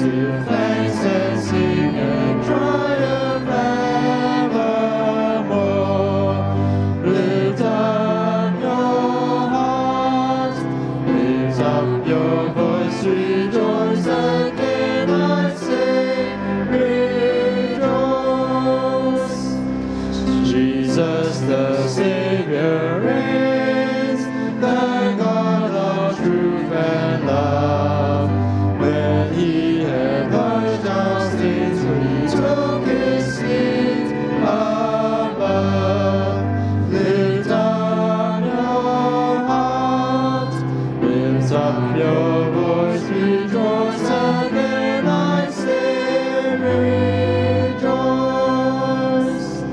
give thanks and sing and triumph evermore. Lift up your heart, lift up your voice, rejoice again, I say, rejoice. Jesus the Savior reigns, the God of truth and love. When he had purged our sins, he took his seat above. Lift up your heart, lift up your voice, rejoice again, I say, rejoice.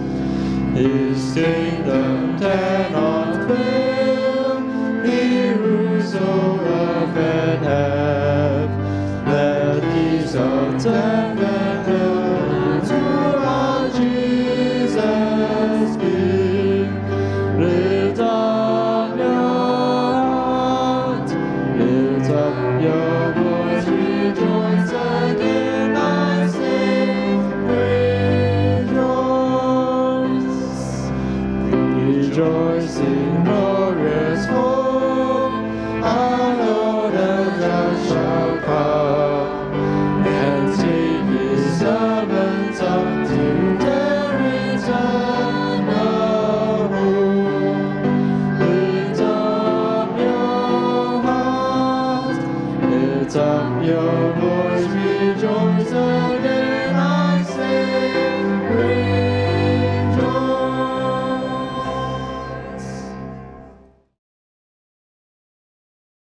His kingdom cannot fail, he rules over earth and heaven. Let peace of death and hell to our Jesus give. Lift up your heart, lift up your voice, rejoice again, I say, rejoice. Rejoice in glorious hope, our Lord and just shall come, and take his servants up to their eternal home. Lift up your heart, lift up your voice, rejoice